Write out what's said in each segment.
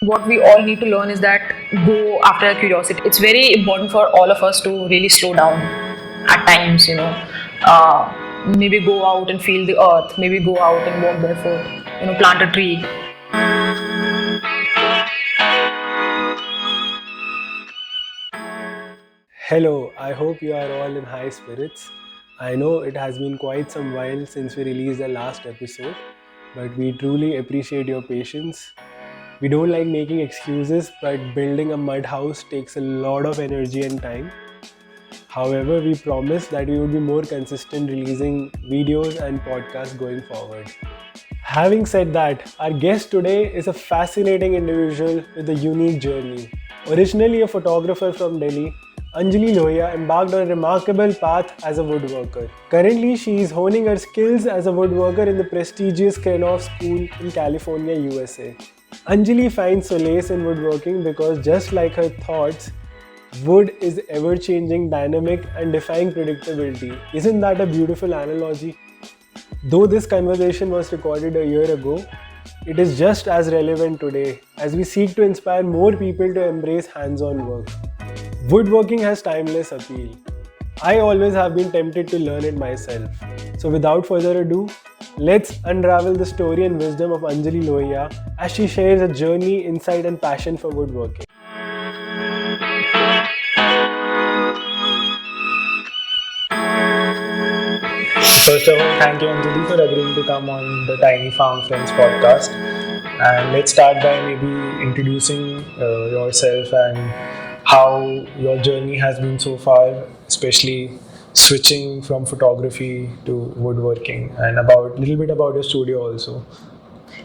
what we all need to learn is that go after our curiosity. It's very important for all of us to really slow down at times, maybe go out and feel the earth, maybe go out and walk barefoot, plant a tree. Hello, I hope you are all in high spirits. I know it has been quite some while since we released the last episode, but we truly appreciate your patience. We don't like making excuses, but building a mud house takes a lot of energy and time. However, we promise that we would be more consistent releasing videos and podcasts going forward. Having said that, our guest today is a fascinating individual with a unique journey. Originally a photographer from Delhi, Anjali Lohia embarked on a remarkable path as a woodworker. Currently, she is honing her skills as a woodworker in the prestigious Krenov School in California, USA. Anjali finds solace in woodworking because, just like her thoughts, wood is ever-changing, dynamic, and defying predictability. Isn't that a beautiful analogy? Though this conversation was recorded a year ago, it is just as relevant today as we seek to inspire more people to embrace hands-on work. Woodworking has timeless appeal. I always have been tempted to learn it myself. So without further ado, let's unravel the story and wisdom of Anjali Lohia as she shares a journey, insight and passion for woodworking. First of all, thank you Anjali for agreeing to come on the Tiny Farm Friends podcast. And let's start by maybe introducing yourself and how your journey has been so far, especially switching from photography to woodworking, and a little bit about your studio also.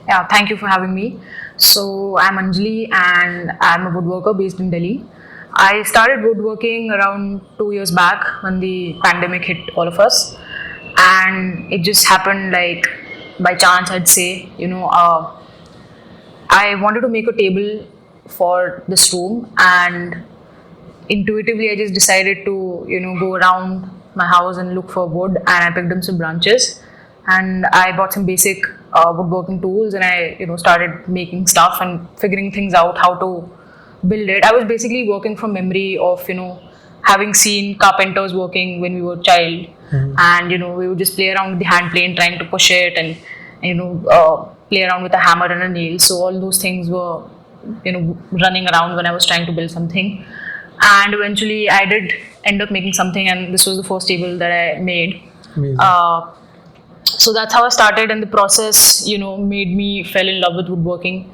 Yeah, thank you for having me. So I'm Anjali and I'm a woodworker based in Delhi. I started woodworking around 2 years back when the pandemic hit all of us. And it just happened like by chance, I'd say. I wanted to make a table for this room, and intuitively I just decided to go around my house and look for wood, and I picked up some branches and I bought some basic woodworking tools, and I started making stuff and figuring things out how to build it. I was basically working from memory of having seen carpenters working when we were a child. And we would just play around with the hand plane trying to push it, and play around with a hammer and a nail. So all those things were running around when I was trying to build something. And eventually I did end up making something, and this was the first table that I made. So that's how I started, and the process made me fell in love with woodworking.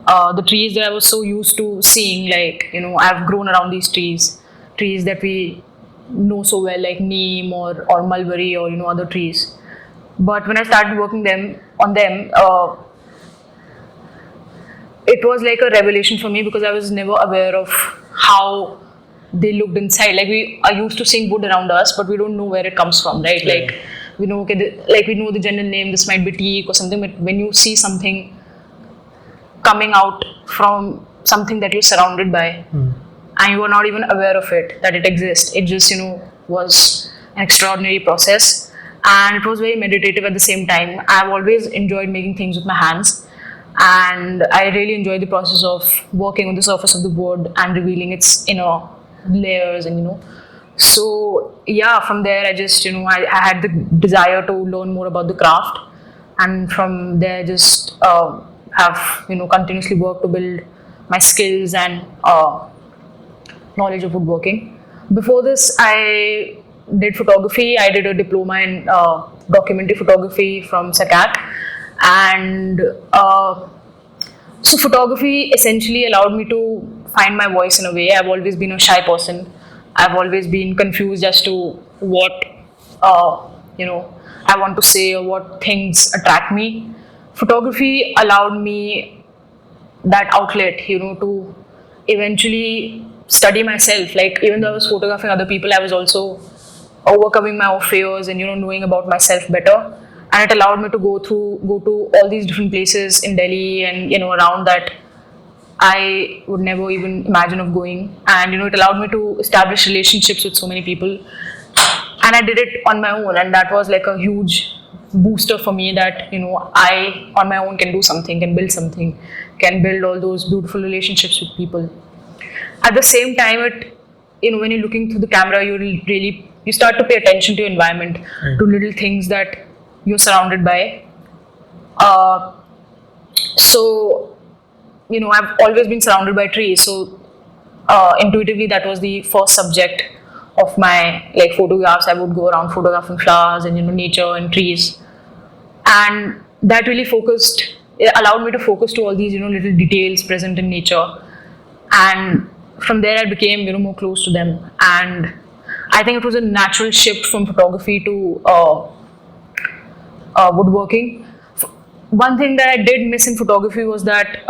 The trees that I was so used to seeing, like I've grown around these trees that we know so well, like neem or mulberry or other trees. But when I started working on them, it was like a revelation for me, because I was never aware of how they looked inside. Like we are used to seeing wood around us, but we don't know where it comes from, right? Yeah. Like we know, we know the general name. This might be teak or something, but when you see something coming out from something that you're surrounded by, and you are not even aware of it, that it exists, it just was an extraordinary process, and it was very meditative at the same time. I've always enjoyed making things with my hands, and I really enjoyed the process of working on the surface of the wood and revealing its inner layers, and so yeah, from there I just I had the desire to learn more about the craft, and from there I just have continuously worked to build my skills and knowledge of woodworking. Before this, I did photography. I did a diploma in documentary photography from SACAT, and so photography essentially allowed me to find my voice in a way. I've always been a shy person. I've always been confused as to what I want to say or what things attract me. Photography allowed me that outlet, to eventually study myself. Like even though I was photographing other people, I was also overcoming my own fears and knowing about myself better. And it allowed me to go to all these different places in Delhi and around that I would never even imagine of going. And it allowed me to establish relationships with so many people. And I did it on my own, and that was like a huge booster for me that, I on my own can do something, can build something, can build all those beautiful relationships with people. At the same time, when you're looking through the camera, you start to pay attention to your environment, to little things that you're surrounded by. So, I've always been surrounded by trees. So, intuitively, that was the first subject of my photographs. I would go around photographing flowers and nature and trees, and that really allowed me to focus to all these little details present in nature, and from there I became more close to them. And I think it was a natural shift from photography to woodworking. One thing that I did miss in photography was that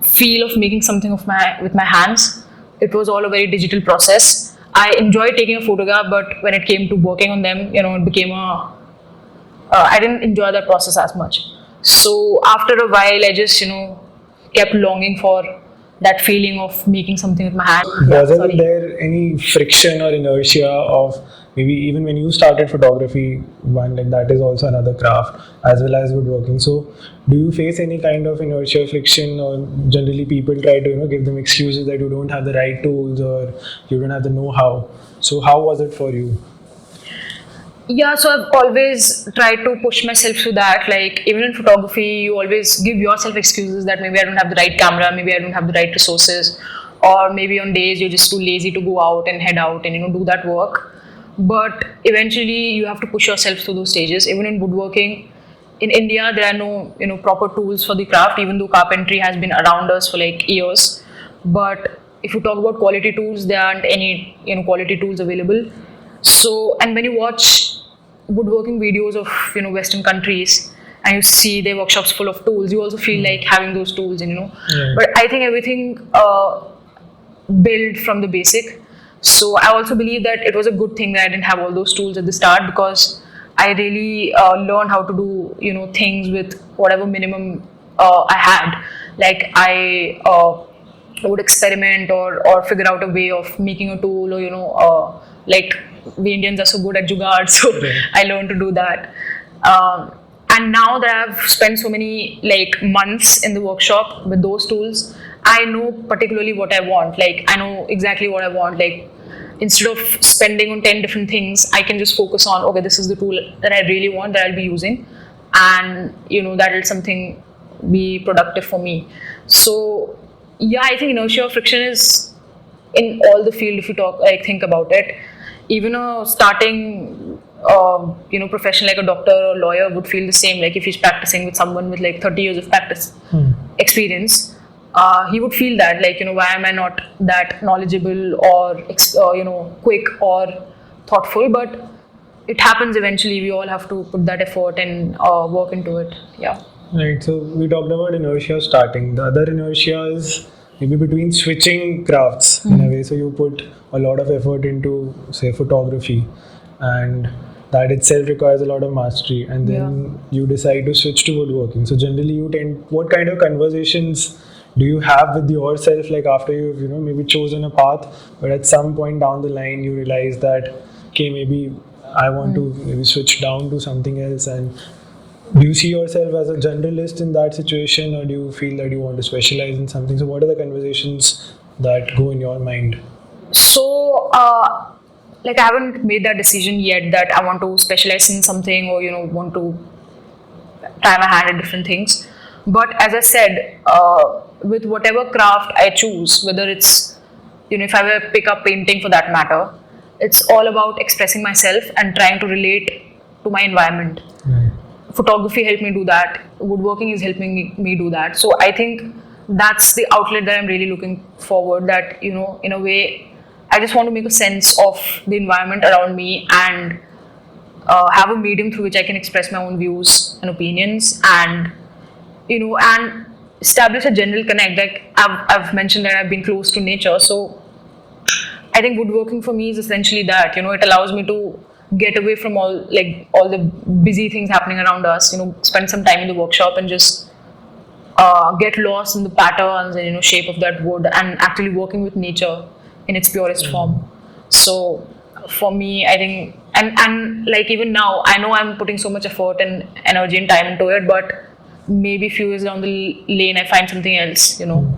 feel of making something with my hands. It was all a very digital process. I enjoyed taking a photograph, but when it came to working on them, it became I didn't enjoy that process as much. So after a while, I just kept longing for that feeling of making something with my hands. Wasn't there any friction or inertia of maybe even when you started photography, one like that is also another craft as well as woodworking. So do you face any kind of inertia, friction, or generally people try to give them excuses that you don't have the right tools or you don't have the know-how? So how was it for you? Yeah, so I've always tried to push myself through that. Like even in photography, you always give yourself excuses that maybe I don't have the right camera, maybe I don't have the right resources, or maybe on days you're just too lazy to go out and head out and do that work. But eventually you have to push yourself through those stages. Even in woodworking, in India there are no proper tools for the craft, even though carpentry has been around us for years. But if you talk about quality tools, there aren't any quality tools available. So, and when you watch woodworking videos of Western countries and you see their workshops full of tools, you also feel like having those tools, But I think everything built from the basic. So I also believe that it was a good thing that I didn't have all those tools at the start, because I really learned how to do things with whatever minimum I had. Like I would experiment or figure out a way of making a tool, or like we Indians are so good at jugaad, so I learned to do that. And now that I've spent so many months in the workshop with those tools, I know particularly what I want. I know exactly what I want. Instead of spending on 10 different things, I can just focus on, okay, this is the tool that I really want, that I'll be using, and that will something be productive for me. So yeah, I think inertia or friction is in all the field. If you think about it, even a starting profession like a doctor or lawyer would feel the same. If he's practicing with someone with 30 years of practice experience, he would feel that why am I not that knowledgeable or quick or thoughtful? But it happens eventually. We all have to put that effort and work into it. Yeah. Right. So we talked about inertia starting. The other inertia is maybe between switching crafts in a way. So you put a lot of effort into, say, photography, and that itself requires a lot of mastery, and then you decide to switch to woodworking. So generally what kind of conversations do you have with yourself after you've maybe chosen a path, but at some point down the line you realize that okay, maybe I want to maybe switch down to something else? And do you see yourself as a generalist in that situation, or do you feel that you want to specialize in something? So what are the conversations that go in your mind? So I haven't made that decision yet that I want to specialize in something or want to try my hand at different things. But as I said, with whatever craft I choose, whether it's if I were to pick up painting for that matter, it's all about expressing myself and trying to relate to my environment. Photography helped me do that. Woodworking is helping me do that. So I think that's the outlet that I'm really looking forward, that in a way I just want to make a sense of the environment around me and have a medium through which I can express my own views and opinions, and and establish a general connect. I've mentioned that I've been close to nature, so I think woodworking for me is essentially that. It allows me to get away from all the busy things happening around us. Spend some time in the workshop and just get lost in the patterns and shape of that wood, and actually working with nature in its purest form. So for me, I think and like even now, I know I'm putting so much effort and energy and time into it, but maybe few years down the lane, I find something else, you know.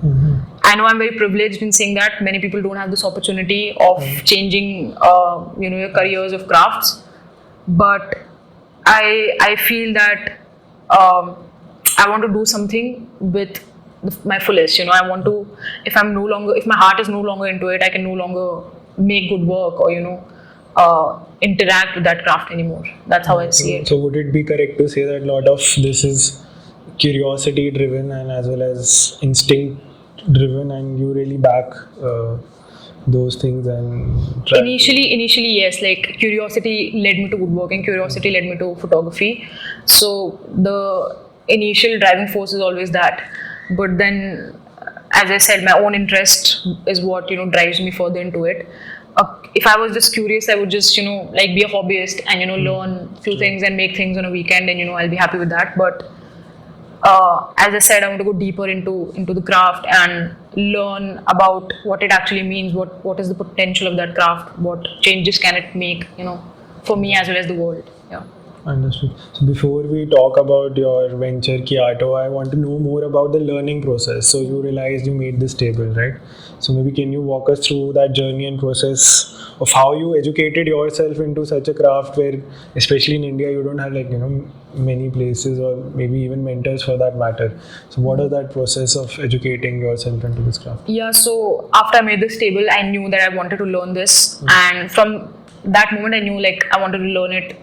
I know I'm very privileged in saying that many people don't have this opportunity of changing, you know, your careers of crafts. But I feel that I want to do something with my fullest. You know, I want to. If my heart is no longer into it, I can no longer make good work or, you know, interact with that craft anymore. That's how I see it. So would it be correct to say that a lot of this is curiosity driven and as well as instinct driven, and you really back those things and try Initially, yes. Like curiosity led me to woodworking. Curiosity led me to photography. So the initial driving force is always that. But then, as I said, my own interest is what, you know, drives me further into it. If I was just curious, I would just, you know, like be a hobbyist and, you know, learn few things and make things on a weekend, and, you know, I'll be happy with that. But as I said, I want to go deeper into the craft and learn about what it actually means, what is the potential of that craft, what changes can it make, you know, for me as well as the world. Yeah. Understood. So before we talk about your venture Ato, I want to know more about the learning process. So you realized you made this table, right? So maybe can you walk us through that journey and process of how you educated yourself into such a craft where, especially in India, you don't have, like, you know, many places or maybe even mentors for that matter. So what is that process of educating yourself into this craft? Yeah, so after I made this table, I knew that I wanted to learn this. And from that moment, I knew, like, I wanted to learn it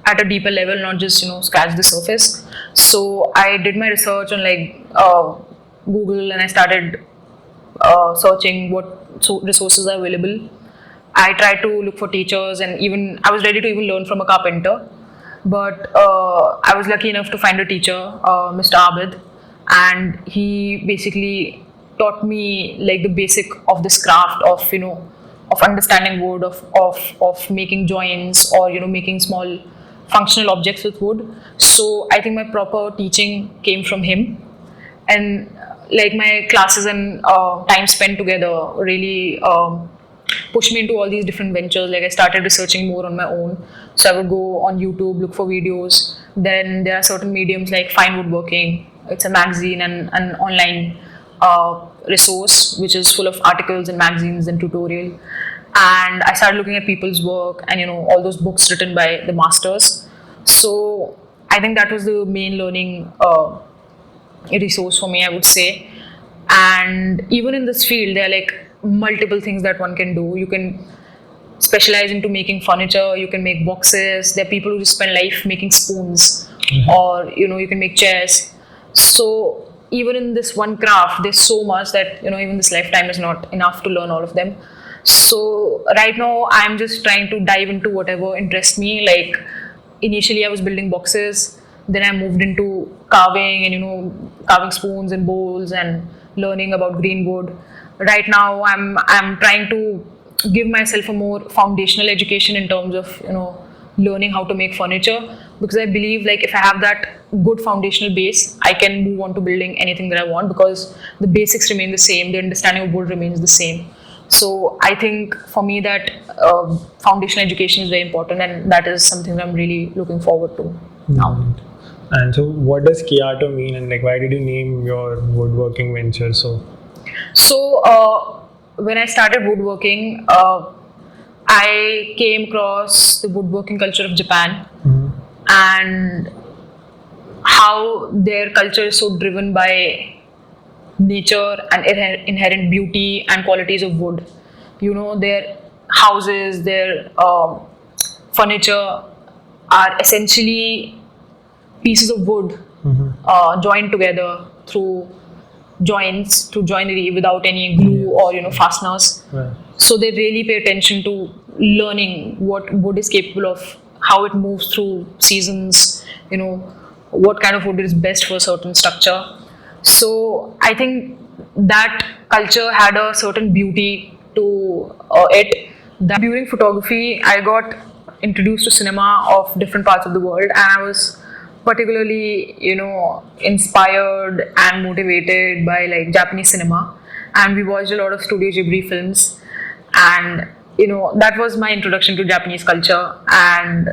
at a deeper level, not just, you know, scratch the surface. So I did my research on, like, Google, and I started searching what resources are available. I tried to look for teachers, and even I was ready to even learn from a carpenter. But I was lucky enough to find a teacher, Mr. Abid, and he basically taught me, like, the basic of this craft of, you know, of understanding wood, of making joints, or, you know, making small functional objects with wood. So I think my proper teaching came from him, and like my classes and time spent together really pushed me into all these different ventures. Like I started researching more on my own. So I would go on YouTube, look for videos. Then there are certain mediums like Fine Woodworking. It's a magazine and an online resource which is full of articles and magazines and tutorial. And I started looking at people's work and, you know, all those books written by the masters. So I think that was the main learning resource for me, I would say. And even in this field, there are like multiple things that one can do. You can specialize into making furniture, you can make boxes. There are people who just spend life making spoons, or, you know, you can make chairs. So even in this one craft, there's so much that, you know, even this lifetime is not enough to learn all of them. So right now I'm just trying to dive into whatever interests me. Like initially I was building boxes, then I moved into carving and, you know, carving spoons and bowls and learning about green wood. Right now I'm trying to give myself a more foundational education in terms of, you know, learning how to make furniture, because I believe, like, if I have that good foundational base, I can move on to building anything that I want, because the basics remain the same, the understanding of wood remains the same. So I think for me that foundational education is very important, and that is something that I'm really looking forward to now. And so what does Ato mean, and like why did you name your woodworking venture so? So when I started woodworking, I came across the woodworking culture of Japan, and how their culture is so driven by nature and inherent beauty and qualities of wood. You know, their houses, their furniture are essentially pieces of wood joined together through joints, through joinery, without any glue or, you know, fasteners. Right. So they really pay attention to learning what wood is capable of, how it moves through seasons, you know, what kind of wood is best for a certain structure. So I think that culture had a certain beauty to it. That during photography, I got introduced to cinema of different parts of the world, and I was particularly, you know, inspired and motivated by like Japanese cinema. And we watched a lot of Studio Ghibli films, and that was my introduction to Japanese culture, and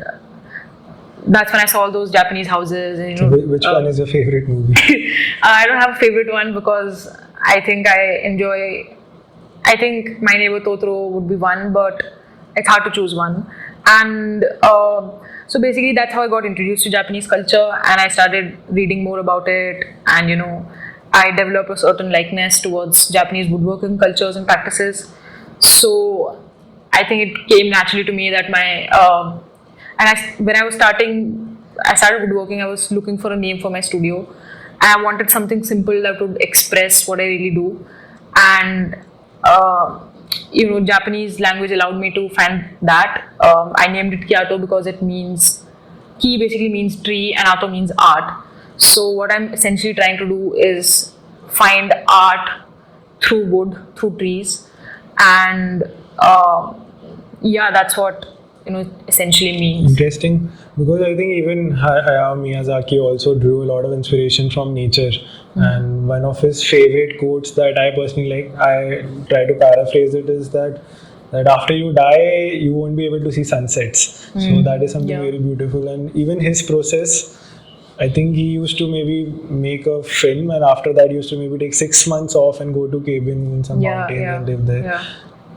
that's when I saw all those Japanese houses. And, Which one is your favorite movie? I don't have a favorite one because I think I think My Neighbor Totoro would be one, but it's hard to choose one. And so basically that's how I got introduced to Japanese culture, and I started reading more about it, and I developed a certain likeness towards Japanese woodworking cultures and practices. So I think it came naturally to me that when I started woodworking, I was looking for a name for my studio, and I wanted something simple that would express what I really do. And Japanese language allowed me to find that. I named it Kyoto because Ki basically means tree and Ato means art. So what I'm essentially trying to do is find art through wood, through trees, and that's what essentially means. Interesting, because I think even Hayao Miyazaki also drew a lot of inspiration from nature. And one of his favorite quotes that I personally like, I try to paraphrase it, is that after you die, you won't be able to see sunsets. So that is something very beautiful. And even his process, I think he used to maybe make a film, and after that, he used to maybe take 6 months off and go to cabin in some mountain and live there. Yeah.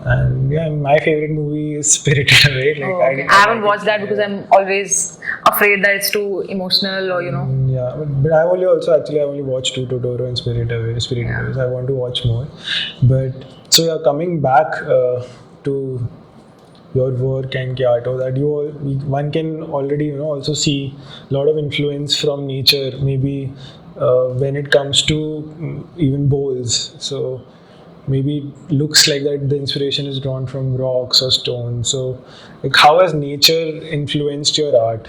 And my favorite movie is Spirited Away. I haven't watched that because I'm always afraid that it's too emotional, or Yeah, but I only watched two, Totoro and Spirited Away. So I want to watch more. But so coming back to your work and Kyoto, that one can already also see a lot of influence from nature. Maybe when it comes to even bowls. So maybe it looks like that the inspiration is drawn from rocks or stones. So how has nature influenced your art?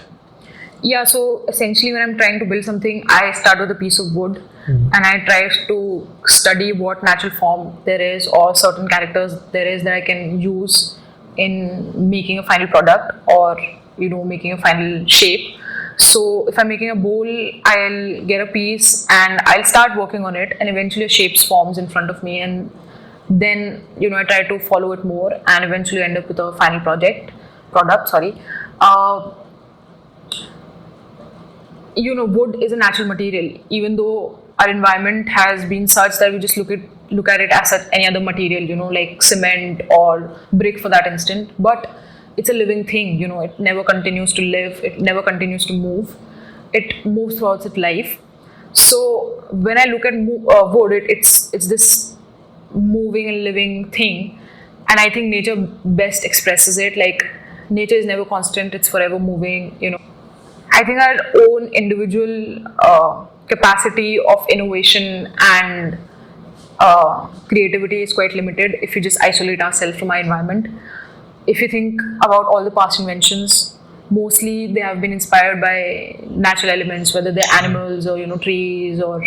Yeah, so essentially when I'm trying to build something, I start with a piece of wood and I try to study what natural form there is or certain characters there is that I can use in making a final product or making a final shape. So if I'm making a bowl, I'll get a piece and I'll start working on it, and eventually a shape forms in front of me, and then I try to follow it more and eventually end up with a final product. Wood is a natural material, even though our environment has been such that we just look at it as any other material, like cement or brick for that instant. But it's a living thing, it never continues to live, it never continues to move, it moves throughout its life. So when I look at wood, it's this moving and living thing, and I think nature best expresses it. Like, nature is never constant, it's forever moving. I think our own individual capacity of innovation and creativity is quite limited if we just isolate ourselves from our environment. If you think about all the past inventions, mostly they have been inspired by natural elements, whether they're animals or trees or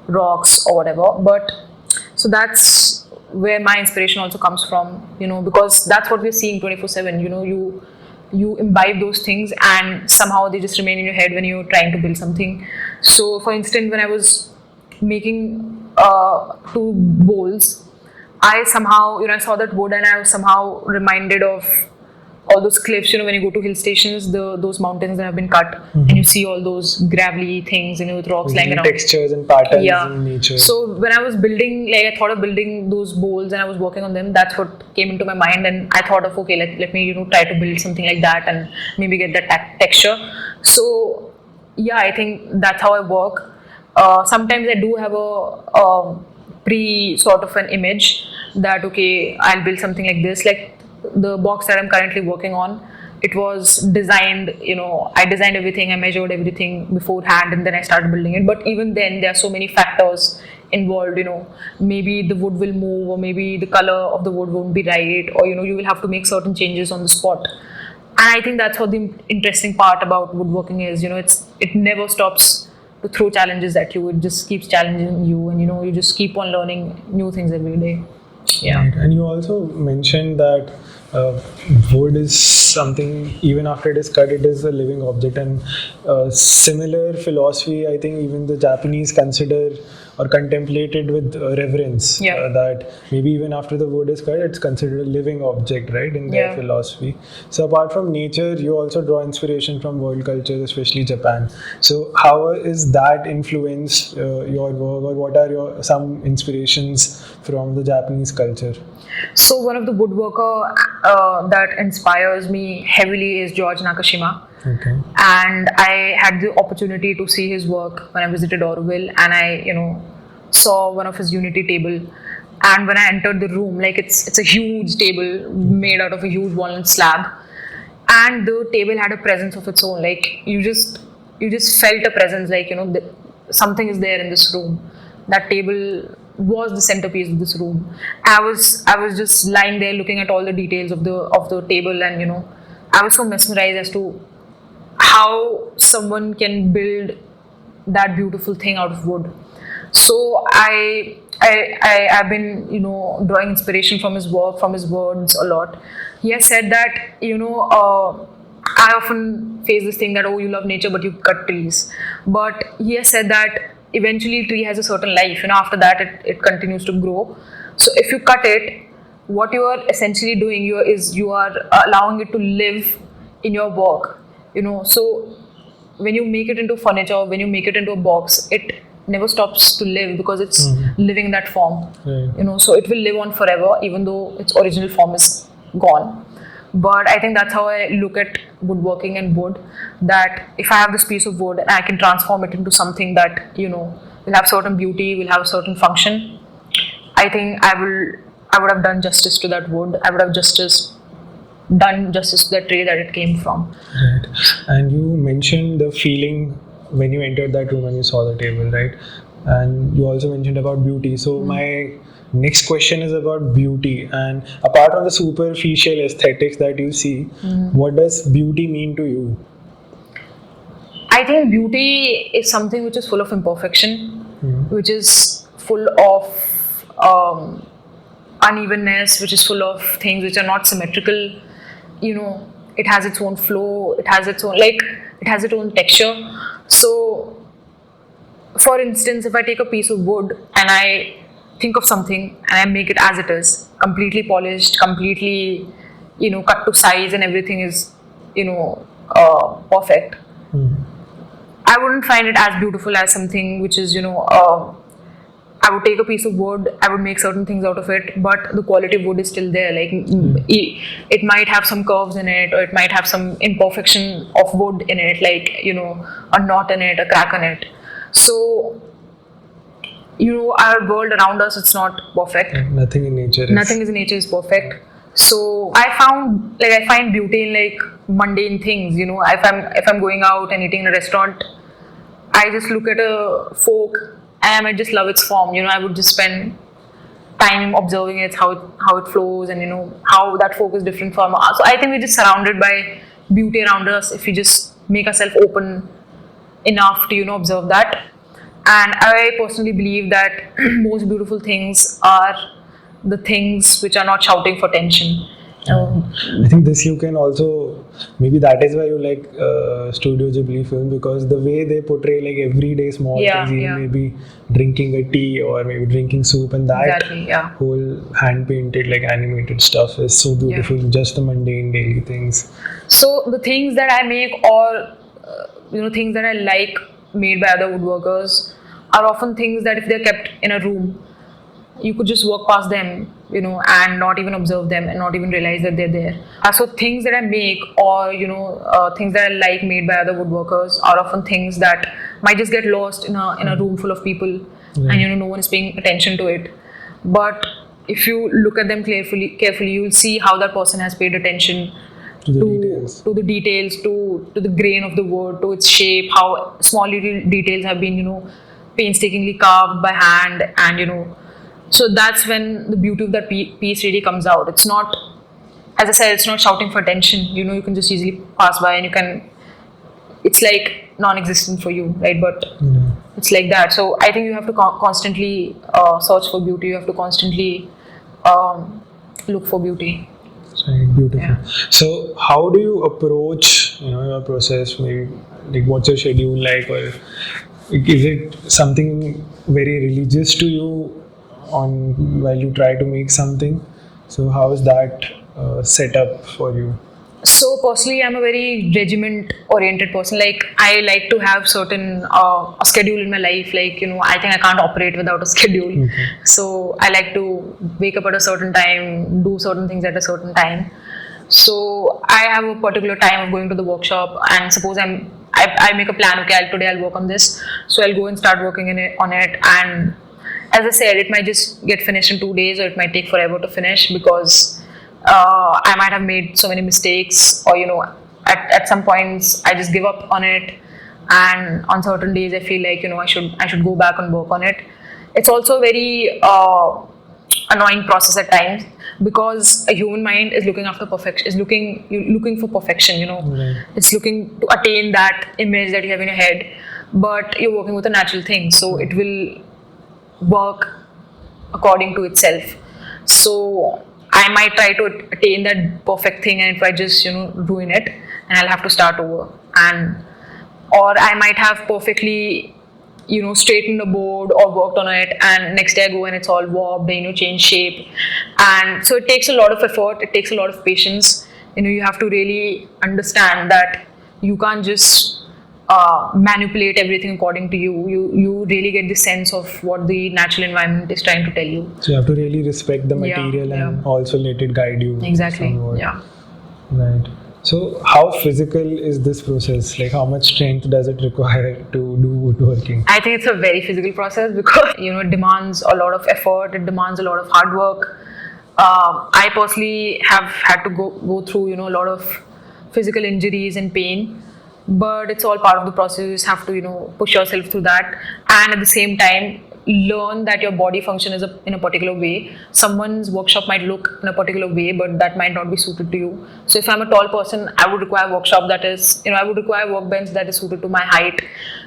rocks or whatever. But so that's where my inspiration also comes from, because that's what we're seeing 24/7. You imbibe those things and somehow they just remain in your head when you're trying to build something. So for instance, when I was making 2 bowls, I somehow, I saw that wood and I was somehow reminded of all those cliffs, when you go to hill stations, those mountains that have been cut, and you see all those gravelly things, with rocks lying around. Textures and patterns in nature. So when I was building, I thought of building those bowls and I was working on them, that's what came into my mind, and I thought of, okay, let me, try to build something like that and maybe get that texture. So yeah, I think that's how I work. Sometimes I do have a sort of an image that, okay, I'll build something like this. Like the box that I'm currently working on, it was designed, I designed everything, I measured everything beforehand, and then I started building it. But even then, there are so many factors involved, maybe the wood will move, or maybe the color of the wood won't be right, or, you will have to make certain changes on the spot. And I think that's what the interesting part about woodworking is, it never stops to throw challenges at you. It just keeps challenging you, and you just keep on learning new things every day. Yeah. Right. And you also mentioned that wood is something, even after it is cut, it is a living object, and similar philosophy, I think even the Japanese consider or contemplated with reverence. That maybe even after the wood is cut, it's considered a living object, right, in their philosophy. So apart from nature, you also draw inspiration from world cultures, especially Japan. So how is that influenced your work, or what are some inspirations from the Japanese culture? So one of the woodworker that inspires me heavily is George Nakashima. Okay. And I had the opportunity to see his work when I visited Orville, and I, saw one of his Unity table. And when I entered the room, like it's a huge table made out of a huge walnut slab, and the table had a presence of its own. Like you just felt a presence, like something is there in this room. That table was the centerpiece of this room. I was just lying there looking at all the details of the table, and I was so mesmerized as to how someone can build that beautiful thing out of wood. So I've been drawing inspiration from his work, from his words a lot. He has said that I often face this thing that, oh, you love nature but you cut trees, but he has said that eventually tree has a certain life. After that it continues to grow. So if you cut it, what you are essentially doing you are allowing it to live in your work. So when you make it into furniture, when you make it into a box, it never stops to live because it's living in that form. Right. So it will live on forever even though its original form is gone. But I think that's how I look at woodworking and wood, that if I have this piece of wood and I can transform it into something that will have certain beauty, will have a certain function, I think I would have done justice to that wood. I would have done justice to that tray that it came from. Right. And you mentioned the feeling when you entered that room and you saw the table, right? And you also mentioned about beauty. So my next question is about beauty. And apart from the superficial aesthetics that you see, what does beauty mean to you? I think beauty is something which is full of imperfection, which is full of unevenness, which is full of things which are not symmetrical. It has its own flow, it has its own texture. So for instance, if I take a piece of wood and I think of something and I make it as it is, completely polished, completely cut to size, and everything is perfect, I wouldn't find it as beautiful as something which is I would take a piece of wood, I would make certain things out of it, but the quality of wood is still there. Like it might have some curves in it, or it might have some imperfection of wood in it, like a knot in it, a crack in it. So our world around us, it's not perfect. Nothing in nature is perfect. So I find beauty in like mundane things. If I'm going out and eating in a restaurant, I just look at a fork and I might just love its form. I would just spend time observing it, how it flows, and how that fork is different from. So I think we're just surrounded by beauty around us if we just make ourselves open enough to observe that. And I personally believe that most beautiful things are the things which are not shouting for attention. I think this you can also, maybe that is why you like Studio Ghibli film, because the way they portray like everyday small things, even maybe drinking a tea or maybe drinking soup, and that whole hand painted like animated stuff is so beautiful. Just the mundane daily things. So the things that I make, or things that I like made by other woodworkers, are often things that if they're kept in a room, you could just walk past them, and not even observe them and not even realize that they're there. So things that I make, or things that I like made by other woodworkers, are often things that might just get lost in a room full of people, and no one is paying attention to it. But if you look at them carefully, you will see how that person has paid attention to the details, to the grain of the wood, to its shape, how small little details have been painstakingly carved by hand, and so that's when the beauty of that piece really comes out. It's not, as I said, it's not shouting for attention. You can just easily pass by, and it's like non-existent for you, right? But it's like that. So I think you have to constantly search for beauty. You have to constantly look for beauty. Right, beautiful. Yeah. So, how do you approach, your process? Maybe like, what's your schedule like, or is it something very religious to you on while you try to make something? So, how is that set up for you? So personally, I'm a very regiment-oriented person. Like I like to have certain a schedule in my life. Like I think I can't operate without a schedule. Okay. So I like to wake up at a certain time, do certain things at a certain time. So I have a particular time of going to the workshop, and suppose I make a plan. Okay, today I'll work on this. So I'll go and start working on it. And as I said, it might just get finished in 2 days, or it might take forever to finish because I might have made so many mistakes, or at some points I just give up on it, and on certain days I feel like I should go back and work on it. It's also a very annoying process at times because a human mind is looking after perfection, is looking for perfection. Right. It's looking to attain that image that you have in your head, but you're working with a natural thing, so it will work according to itself. So I might try to attain that perfect thing, and if I just ruin it, and I'll have to start over, or I might have perfectly straightened the board or worked on it, and next day I go and it's all warped, change shape, and so it takes a lot of effort, it takes a lot of patience. You have to really understand that you can't just manipulate everything according to you. You really get the sense of what the natural environment is trying to tell you. So you have to really respect the material and also let it guide you. Exactly. Somewhat. Yeah. Right. So how physical is this process? Like how much strength does it require to do woodworking? I think it's a very physical process because it demands a lot of effort. It demands a lot of hard work. I personally have had to go through a lot of physical injuries and pain. But it's all part of the process. You just have to push yourself through that, and at the same time learn that your body function is in a particular way. Someone's workshop might look in a particular way, but that might not be suited to you. So if I'm a tall person, I would require a workshop that is I would require a workbench that is suited to my height.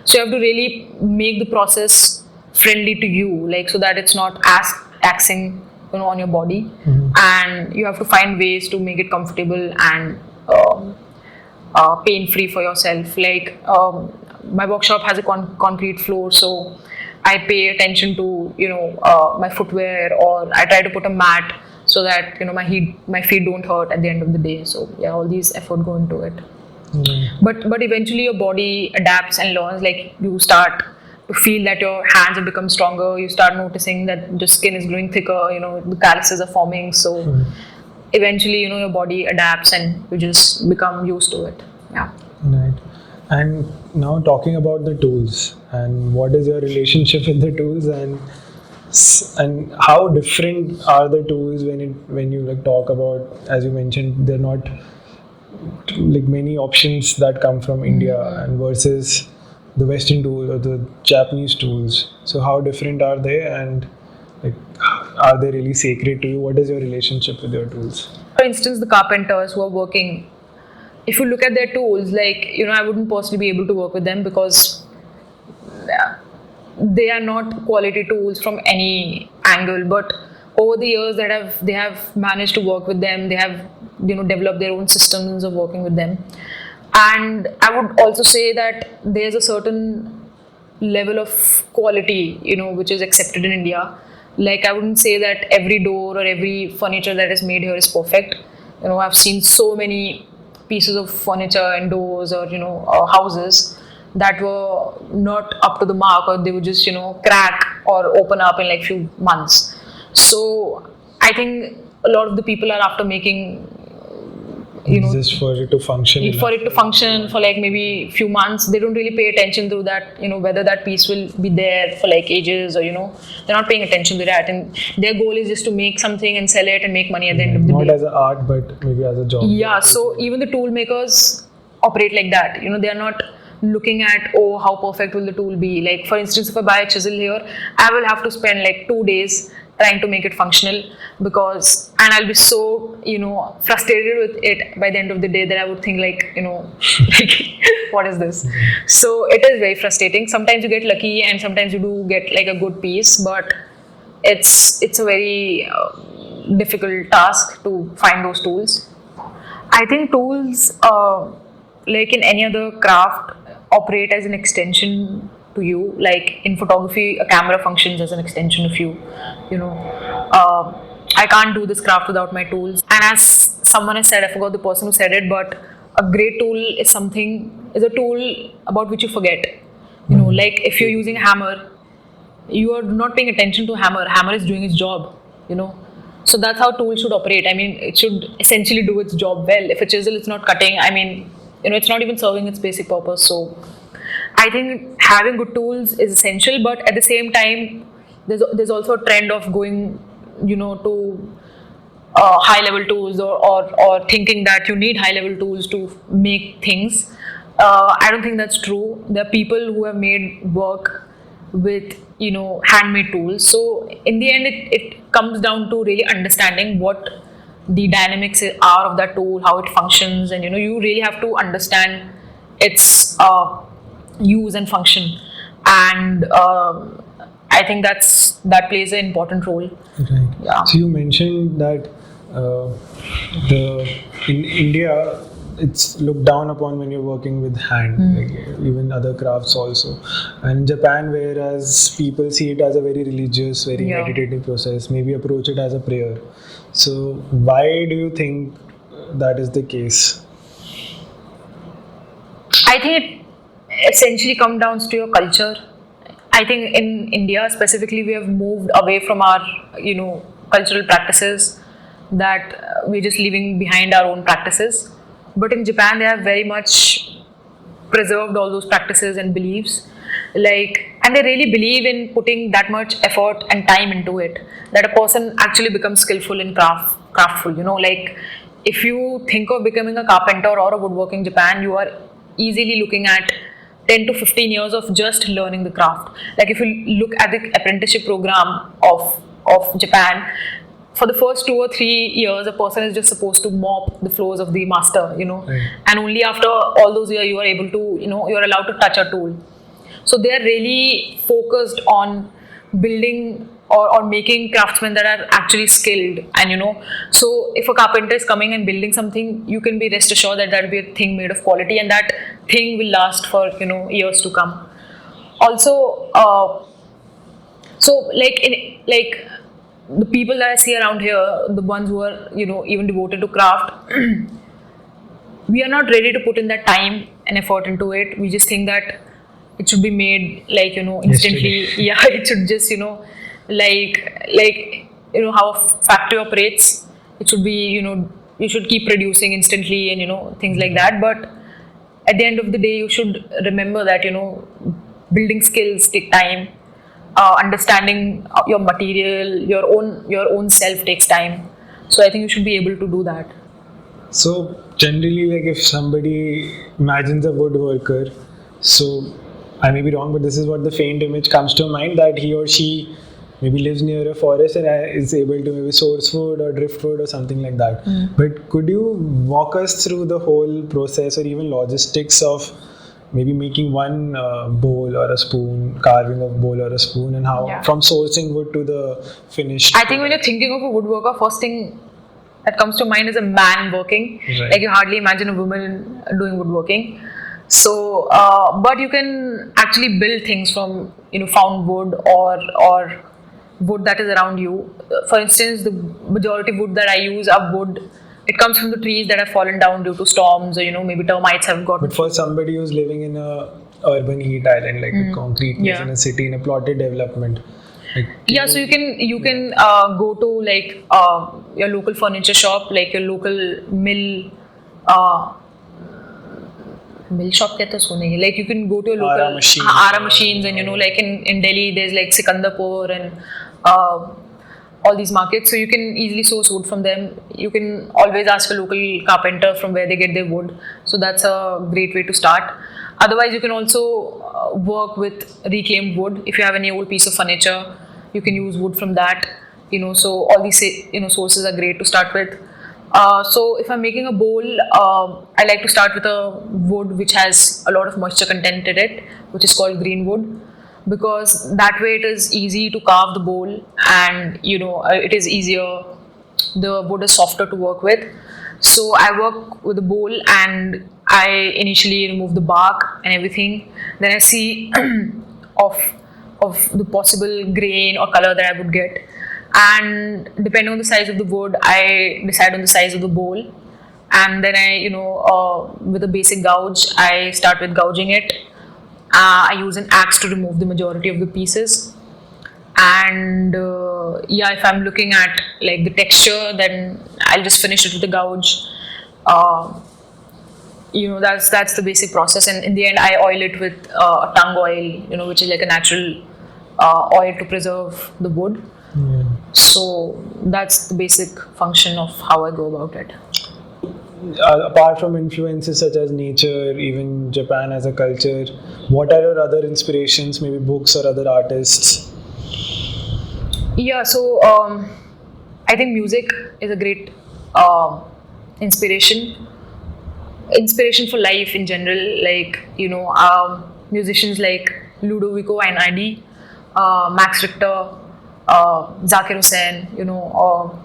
So you have to really make the process friendly to you, like so that it's not taxing on your body. And you have to find ways to make it comfortable and pain-free for yourself. Like my workshop has a concrete floor, so I pay attention to my footwear, or I try to put a mat so that my feet don't hurt at the end of the day. So yeah, all these effort go into it. But eventually your body adapts and learns. Like you start to feel that your hands have become stronger. You start noticing that your skin is growing thicker. The calluses are forming. So eventually your body adapts and you just become used to it. Yeah. Right. And now talking about the tools, and what is your relationship with the tools, and how different are the tools when you like talk about, as you mentioned, they're not like many options that come from India and versus the Western tools or the Japanese tools. So how different are they, and like are they really sacred to you? What is your relationship with your tools? For instance, the carpenters who are working, if you look at their tools, like I wouldn't personally be able to work with them because they are not quality tools from any angle. But over the years they have managed to work with them. They have developed their own systems of working with them. And I would also say that there's a certain level of quality which is accepted in India. Like I wouldn't say that every door or every furniture that is made here is perfect. I've seen so many pieces of furniture and doors or houses that were not up to the mark, or they would just crack or open up in like few months. So I think a lot of the people are after making just for it to function for like maybe few months. They don't really pay attention to that, whether that piece will be there for like ages, or they're not paying attention to that, and their goal is just to make something and sell it and make money at the end of the day. Not as an art, but maybe as a job. Yeah, so even the tool makers operate like that. They are not looking at, how perfect will the tool be. Like for instance, if I buy a chisel here, I will have to spend like 2 days trying to make it functional, and I'll be so frustrated with it by the end of the day that I would think like what is this? So it is very frustrating. Sometimes you get lucky and sometimes you do get like a good piece, but it's a very difficult task to find those tools. I think tools, like in any other craft, operate as an extension to you. Like in photography, a camera functions as an extension of you. You know, I can't do this craft without my tools. And as someone has said, I forgot the person who said it, but a great tool is a tool about which you forget. You know, like if you're using a hammer, you are not paying attention to hammer. Hammer is doing its job. You know. So that's how tools should operate. I mean, it should essentially do its job well. If a chisel is not cutting, I mean, you know, it's not even serving its basic purpose. So I think having good tools is essential, but at the same time, there's also a trend of going, you know, to high level tools or thinking that you need high level tools to make things. I don't think that's true. There are people who have made work with, you know, handmade tools. So in the end, it comes down to really understanding what the dynamics are of that tool, how it functions, and you know, you really have to understand its use and function. And I think that plays an important role. Right. Yeah. So you mentioned that in India it's looked down upon when you're working with hand, like even other crafts also. And in Japan, whereas people see it as a very religious, very meditative process, maybe approach it as a prayer. So why do you think that is the case? I think it essentially comes down to your culture. I think in India specifically, we have moved away from our, you know, cultural practices, that we're just leaving behind our own practices. But in Japan, they have very much preserved all those practices and beliefs. Like, and they really believe in putting that much effort and time into it, that a person actually becomes skillful in craftful. You know, like if you think of becoming a carpenter or a woodworker in Japan, you are easily looking at 10 to 15 years of just learning the craft. Like if you look at the apprenticeship program of Japan, for the first 2 or 3 years, a person is just supposed to mop the floors of the master, you know, and only after all those years you are able to, you know, you're allowed to touch a tool. So they are really focused on building or making craftsmen that are actually skilled. And you know, so if a carpenter is coming and building something, you can be rest assured that that will be a thing made of quality, and that thing will last for, you know, years to come. Also, so like the people that I see around here, the ones who are, you know, even devoted to craft, we are not ready to put in that time and effort into it. We just think that it should be made like, you know, instantly. Yeah, it should just, you know, like you know how a factory operates. It should be, you know, you should keep producing instantly and, you know, things like that. But at the end of the day, you should remember that, you know, building skills take time. Understanding your material, your own self takes time. So I think you should be able to do that. So generally, like if somebody imagines a woodworker, so I may be wrong, but this is what the faint image comes to mind, that he or she maybe lives near a forest and is able to maybe source wood or driftwood or something like that. But could you walk us through the whole process or even logistics of maybe making one bowl or a spoon, carving a bowl or a spoon, and how from sourcing wood to the finished? I think when you're thinking of a woodworker, first thing that comes to mind is a man working. Right. Like you hardly imagine a woman doing woodworking. So, but you can actually build things from, you know, found wood or wood that is around you. For instance, the majority of wood that I use are wood. It comes from the trees that have fallen down due to storms, or, you know, maybe termites have got. But for somebody who's living in a urban heat island, like a concrete place in a city, in a plotted development. Like, so you can go to like your local furniture shop, like your local mill shop. Like you can go to your local Ara machines, and you know, like in Delhi there's like Sikandarpur and all these markets, so you can easily source wood from them. You can always ask a local carpenter from where they get their wood, so that's a great way to start. Otherwise, you can also work with reclaimed wood. If you have any old piece of furniture, you can use wood from that, you know. So all these, you know, sources are great to start with. So if I'm making a bowl, I like to start with a wood which has a lot of moisture content in it, which is called green wood, because that way it is easy to carve the bowl, and, you know, it is easier the wood is softer to work with. So I work with a bowl and I initially remove the bark and everything. Then I see of the possible grain or color that I would get. And depending on the size of the wood, I decide on the size of the bowl. And then I, with a basic gouge, I start with gouging it. I use an axe to remove the majority of the pieces. And if I'm looking at like the texture, then I'll just finish it with a gouge. That's the basic process. And in the end, I oil it with a tung oil, which is like a natural oil to preserve the wood. So that's the basic function of how I go about it. Apart from influences such as nature, even Japan as a culture, what are your other inspirations, maybe books or other artists? Yeah, so I think music is a great inspiration for life in general. Like, musicians like Ludovico Einaudi, Max Richter, Zakir Hussain, or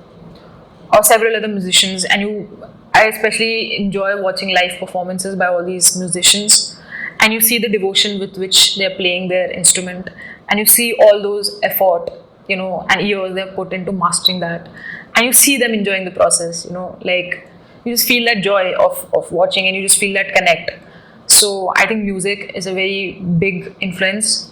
several other musicians. And I especially enjoy watching live performances by all these musicians. And you see the devotion with which they're playing their instrument. And you see all those effort, and years they've put into mastering that. And you see them enjoying the process, like you just feel that joy of watching and you just feel that connect. So I think music is a very big influence.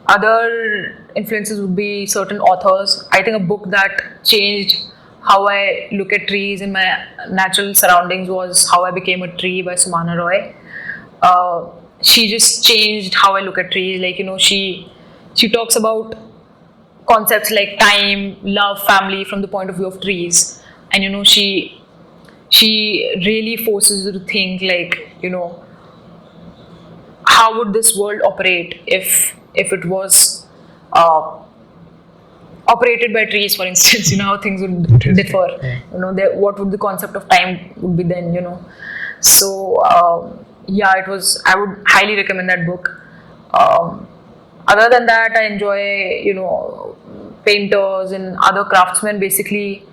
Other influences would be certain authors. I think a book that changed how I look at trees in my natural surroundings was How I Became a Tree by Sumana Roy. She just changed how I look at trees. Like, she talks about concepts like time, love, family from the point of view of trees. And, she really forces you to think like, how would this world operate if it was operated by trees, for instance, how things would differ. Yeah. What would the concept of time would be then, So, I would highly recommend that book. Other than that, I enjoy, painters and other craftsmen basically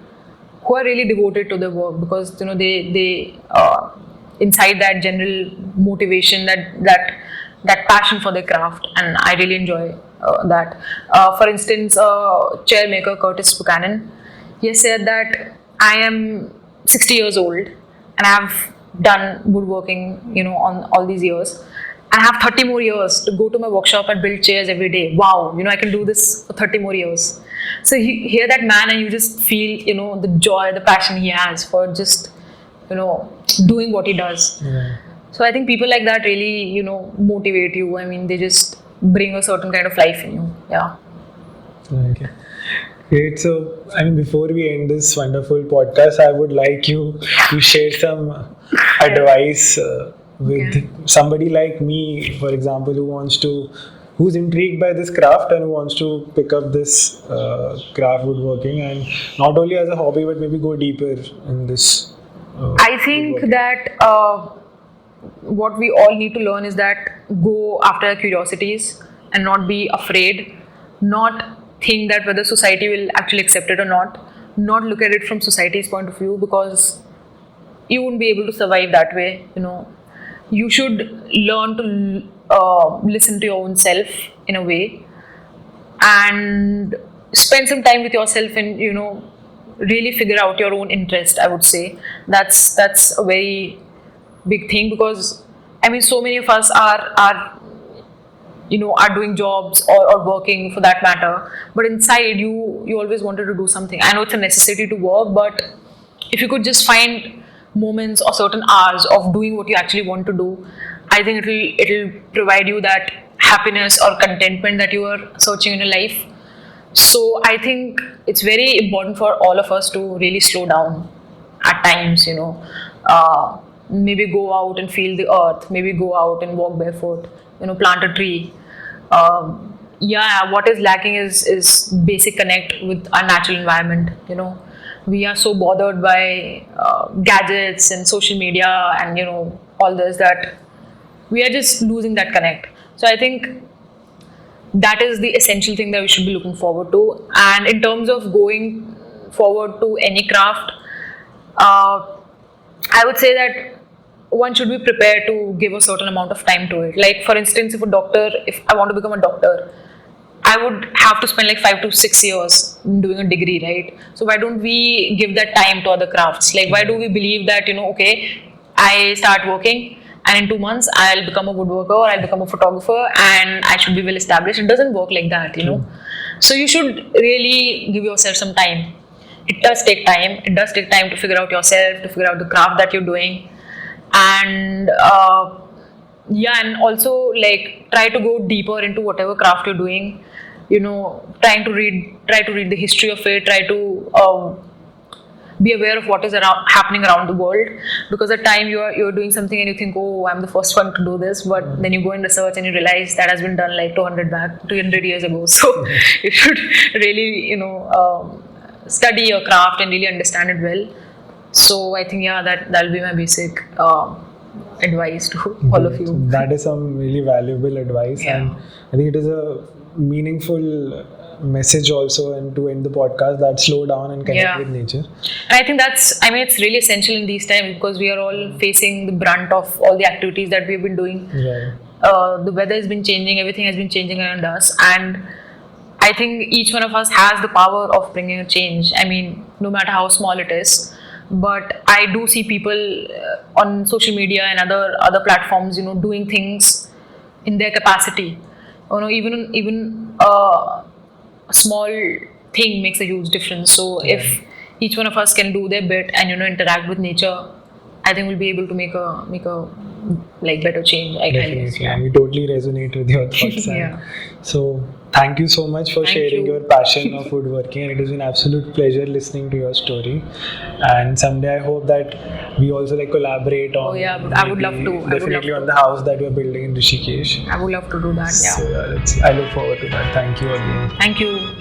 who are really devoted to their work because, they inside that general motivation, that passion for their craft, and I really enjoy that. For instance, chair maker Curtis Buchanan, he has said that I am 60 years old and I have done woodworking, on all these years. I have 30 more years to go to my workshop and build chairs every day. Wow, I can do this for 30 more years. So you hear that man and you just feel, the joy, the passion he has for just, doing what he does. Yeah. So I think people like that really, motivate you. I mean, they just bring a certain kind of life in you. Yeah. Okay. Great. So, before we end this wonderful podcast, I would like you to share some advice with somebody like me, for example, who's intrigued by this craft and who wants to pick up this craft woodworking, and not only as a hobby but maybe go deeper in this. I think that what we all need to learn is that go after our curiosities and not be afraid, not think that whether society will actually accept it or not look at it from society's point of view, because you won't be able to survive that way. You should learn to listen to your own self in a way and spend some time with yourself and really figure out your own interest. I would say that's a very big thing, because so many of us are doing jobs or working for that matter, but inside you always wanted to do something. I know it's a necessity to work, but if you could just find moments or certain hours of doing what you actually want to do, I think it'll provide you that happiness or contentment that you are searching in your life. So I think it's very important for all of us to really slow down at times, maybe go out and feel the earth, maybe go out and walk barefoot, plant a tree. What is lacking is basic connect with our natural environment. We are so bothered by gadgets and social media and all this that we are just losing that connect. So I think that is the essential thing that we should be looking forward to. And in terms of going forward to any craft, I would say that one should be prepared to give a certain amount of time to it. Like for instance, if I want to become a doctor, I would have to spend like 5 to 6 years doing a degree, right? So why don't we give that time to other crafts? Like why do we believe that, okay, I start working and in 2 months I'll become a woodworker or I'll become a photographer and I should be well established? It doesn't work like that, So you should really give yourself some time. It does take time. It does take time to figure out yourself, to figure out the craft that you're doing. And and also like try to go deeper into whatever craft you're doing. Try to read the history of it. Try to be aware of what is happening around the world. Because at time you're doing something and you think, oh, I'm the first one to do this, but then you go and research and you realize that has been done like 200 years ago. So you should really study your craft and really understand it well. So I think that'll be my basic advice to all of you. That is some really valuable advice, and I think it is a meaningful message also, and to end the podcast, that slow down and connect with nature. And I think it's really essential in these times because we are all facing the brunt of all the activities that we've been doing. Right. The weather has been changing, everything has been changing around us, and I think each one of us has the power of bringing a change. I mean, no matter how small it is. But I do see people on social media and other platforms, doing things in their capacity. Even a small thing makes a huge difference. So if each one of us can do their bit and interact with nature, I think we'll be able to make a like better change. Definitely, and we totally resonate with your thoughts. So thank you so much for sharing your passion of woodworking, and it has been an absolute pleasure listening to your story. And someday I hope that we also collaborate on. Oh yeah, I would love to. Definitely on the house that we're building in Rishikesh. I would love to do that. So I look forward to that. Thank you again. Thank you.